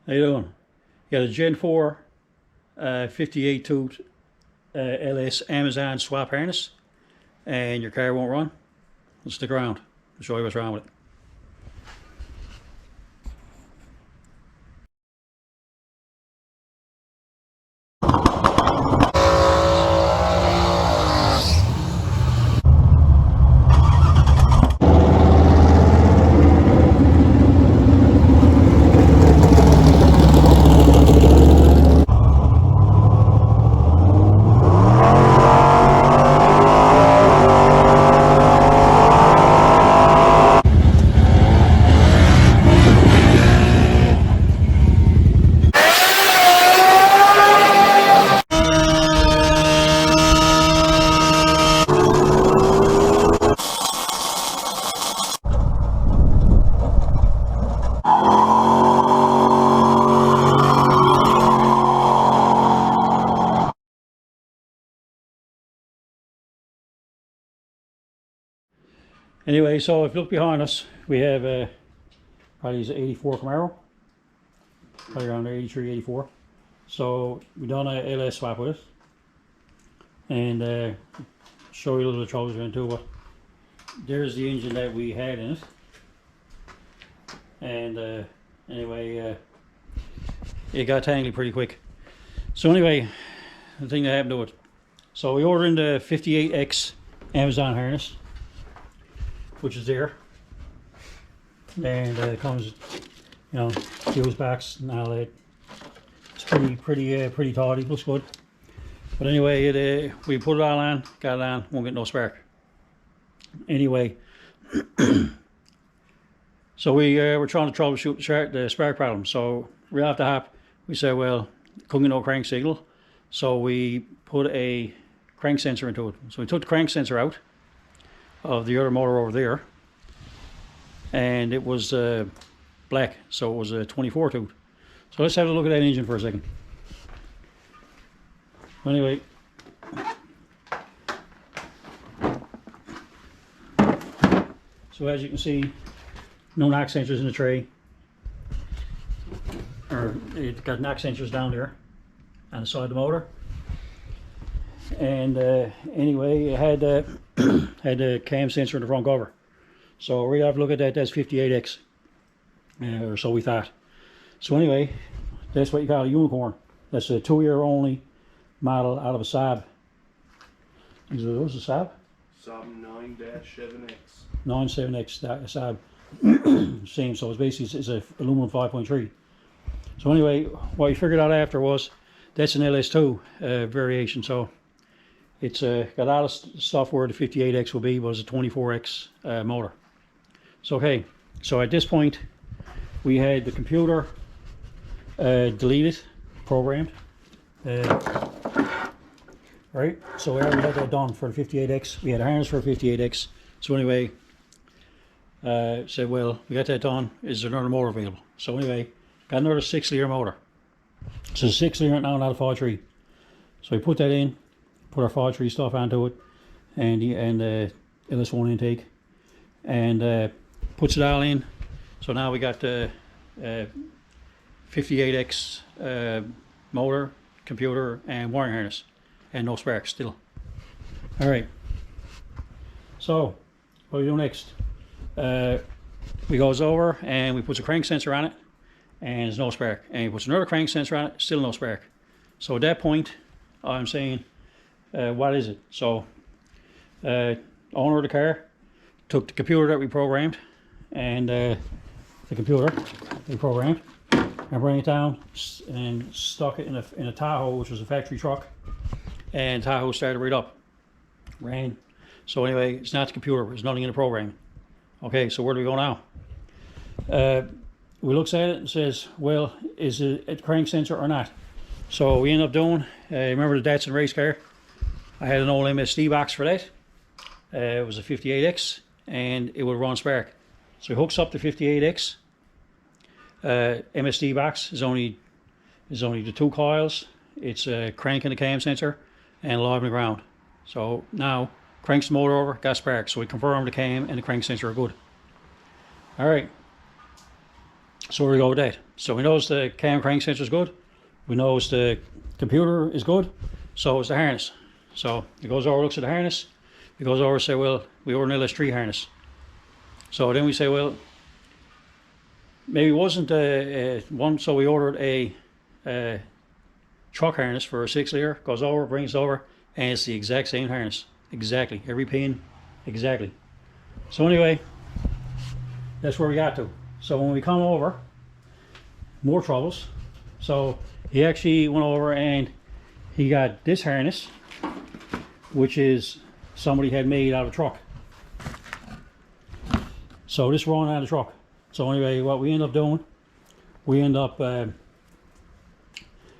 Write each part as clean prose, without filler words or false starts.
How you doing? You got a Gen 4 58 tooth LS Amazon swap harness and your car won't run. Let's stick around. I'll show you what's wrong with it. Anyway, so if you look behind us, we have probably an 84 Camaro, probably around 83, 84. So we done a LS swap with it, and show you a little bit of troubles we went into. But there's the engine that we had in it, and anyway, it got tangly pretty quick. So anyway, the thing that happened to it. So we ordered in the 58X Amazon harness, which is there, and it comes, you know, fuse backs and all that. It's pretty tawdy, looks good. But anyway, we put it all on, got it on, won't get no spark. Anyway, so we were trying to troubleshoot the spark problem. So right off the hop, we said, well, couldn't get no crank signal, so we put a crank sensor into it. So we took the crank sensor out of the other motor over there, and it was black, so it was a 24 tooth. So let's have a look at that engine for a second. Anyway, so as you can see, no knock sensors in the tray, or it got knock sensors down there on the side of the motor. And anyway, it had had the cam sensor in the front cover. So right off, look at that, that's 58X, or so we thought. So anyway, that's what you call a unicorn. That's a 2-year only model out of a Saab. Is those a Saab? Saab 9-7X. 97X Saab. Same, so it's basically it's a aluminum 5.3. So anyway, what we figured out after was that's an LS2 variation. So it's got all the stuff where the 58X will be, was a 24X motor. So okay, so at this point we had the computer deleted, programmed. Right, so we already had that done for the 58X. We had a harness for a 58X. So anyway, said, well, we got that done. Is there another motor available? So anyway, got another 6-liter motor. So 6-liter now, not a 4.3. So we put that in, put our 4.3 stuff onto it, and the LS1 intake, and puts it all in. So now we got the 58X motor, computer, and wiring harness, and no sparks still. All right. So what do we do next? We goes over and we put a crank sensor on it, and there's no spark. And he puts another crank sensor on it, still no spark. So at that point, I'm saying, what is it? So owner of the car took the computer that we programmed, and the computer we programmed, and bring it down and stuck it in a Tahoe, which was a factory truck, and Tahoe started right up, ran. So anyway, it's not the computer, there's nothing in the programming. Okay, so where do we go now? We looks at it and says, well, is it a crank sensor or not? So we end up doing, remember the Datsun race car? I had an old MSD box for that. It was a 58X, and it would run spark. So he hooks up the 58X. MSD box is only the 2 coils. It's a crank and a cam sensor, and live on the ground. So now cranks the motor over, got spark. So we confirm the cam and the crank sensor are good. All right. So where do we go with that? So we knows the cam crank sensor is good. We knows the computer is good. So is the harness. So he goes over, looks at the harness. He goes over and say, well, we ordered an LS3 harness. So then we say, well, maybe it wasn't one, so we ordered a truck harness for a 6-liter. Goes over, brings it over, and it's the exact same harness. Exactly, every pin, exactly. So anyway, that's where we got to. So when we come over, more troubles. So he actually went over and he got this harness, which is somebody had made out of a truck. So this run out of the truck. So anyway, what we end up doing, we end up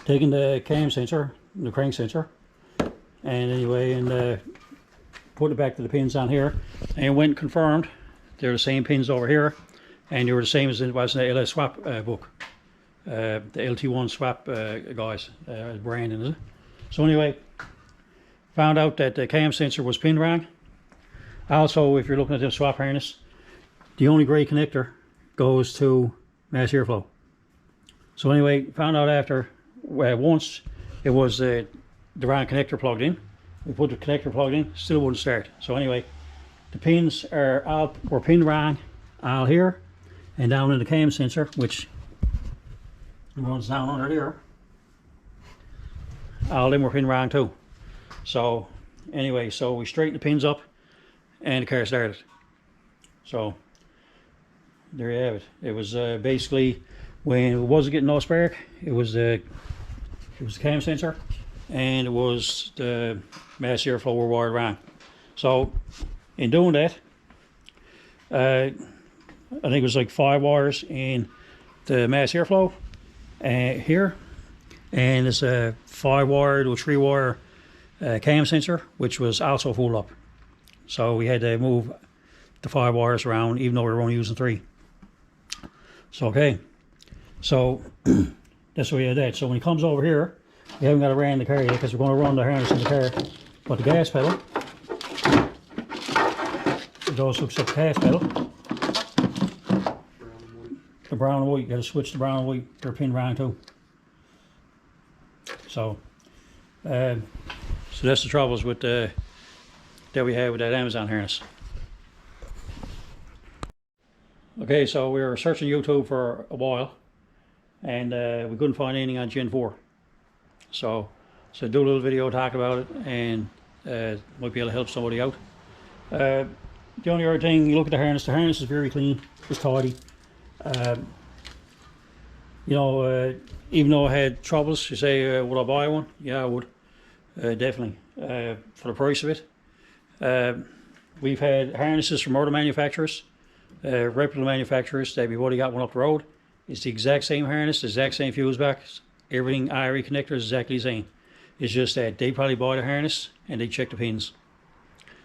taking the cam sensor, the crank sensor, and anyway, and put it back to the pins on here, and went and confirmed they're the same pins over here, and they were the same as it was in the LS swap book, the LT1 swap guys, Brandon, is it? So anyway, found out that the cam sensor was pinned wrong. Also, if you're looking at the swap harness, the only gray connector goes to mass airflow. So anyway, found out after once it was the wrong connector plugged in. We put the connector plugged in, still wouldn't start. So anyway, the pins were pinned wrong all here and down in the cam sensor, which runs down under there. All of them were pinned wrong too. So anyway, so we straightened the pins up and the car started. So there you have it. It was basically when it wasn't getting no spark, it was the cam sensor and it was the mass airflow were wired wrong. So in doing that, I think it was like 5 wires in the mass airflow here, and it's a 5-wire to a 3-wire cam sensor, which was also full up. So we had to move the 5 wires around, even though we were only using 3. So okay, so that's why we had that. So when he comes over here, we haven't got to run the car yet because we're going to run the harness in the car. But the gas pedal, it also hooks up the gas pedal. The brown and white, you got to switch the brown and white. They're pinned round too. So, so that's the troubles with that we have with that Amazon harness. Okay, so we were searching YouTube for a while, and we couldn't find anything on Gen 4. So do a little video talking about it, and might be able to help somebody out. The only other thing, you look at the harness is very clean, it's tidy. You know, even though I had troubles, you say, would I buy one? Yeah, I would, definitely, for the price of it. We've had harnesses from other manufacturers, reputable manufacturers, that everybody got one up the road. It's the exact same harness, the exact same fuse box, everything, IRE connector is exactly the same. It's just that they probably buy the harness and they check the pins.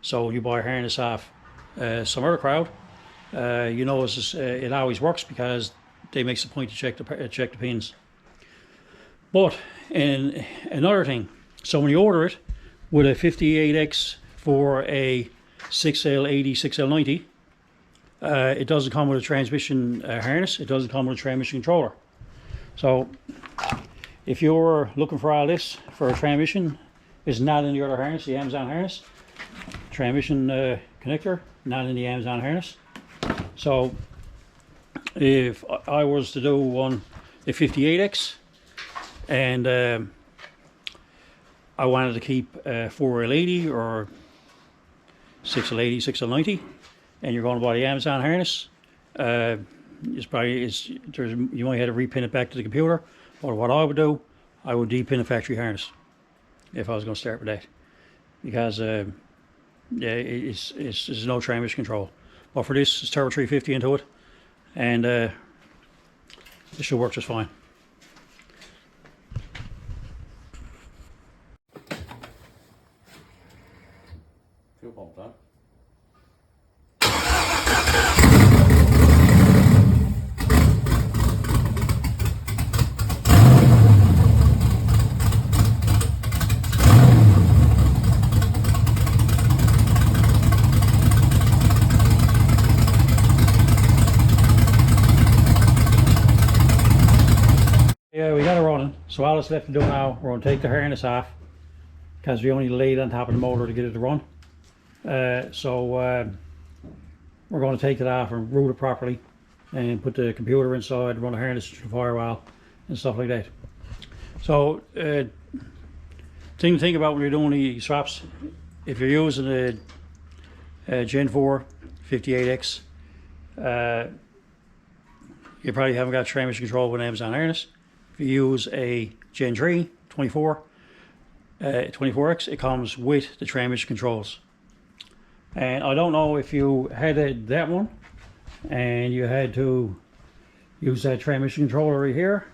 So you buy a harness off some other crowd, you know it always works because they makes a point to check the pins. But and another thing, so when you order it with a 58X for a 6L80, 6L90, it doesn't come with a transmission harness. It doesn't come with a transmission controller. So if you're looking for all this for a transmission, it's not in the other harness, the Amazon harness. Transmission connector, not in the Amazon harness. So if I was to do one, a 58X, and I wanted to keep 4L80 or 6L80, 6L90, and you're going to buy the Amazon harness, you might have to repin it back to the computer. Or what I would do, I would depin the factory harness if I was going to start with that, because yeah, it's no transmission control. But for this, it's Turbo 350 into it, and it should work just fine. Fuel pump, huh? running. So all that's left to do now, we're going to take the harness off because we only laid on top of the motor to get it to run. We're going to take it off and route it properly and put the computer inside, run the harness through the firewall and stuff like that. So thing to think about when you're doing the swaps, if you're using a Gen 4 58X, you probably haven't got transmission control with an Amazon harness. If you use a Gen 3 24X, it comes with the transmission controls. And I don't know if you had that one and you had to use that transmission controller right here.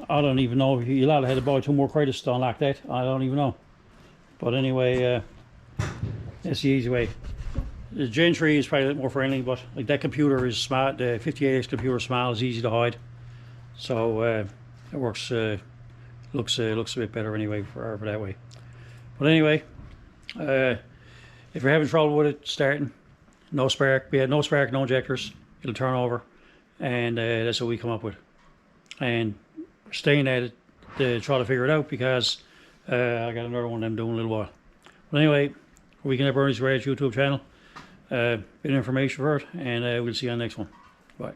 I don't even know if you'll have to buy 2 more credits to unlock that. I don't even know. But anyway, that's the easy way. The Gen 3 is probably a bit more friendly, but like that computer is smart. The 58X computer is small, it's easy to hide. So it works, looks a bit better anyway for that way. But anyway, if you're having trouble with it starting, no spark, we had no spark, no injectors, it'll turn over, and that's what we come up with. And we're staying at it to try to figure it out because I got another one I'm doing in a little while. But anyway, Weekend at Bernie's Garage YouTube channel, bit of information for it, and we'll see you on the next one. Bye.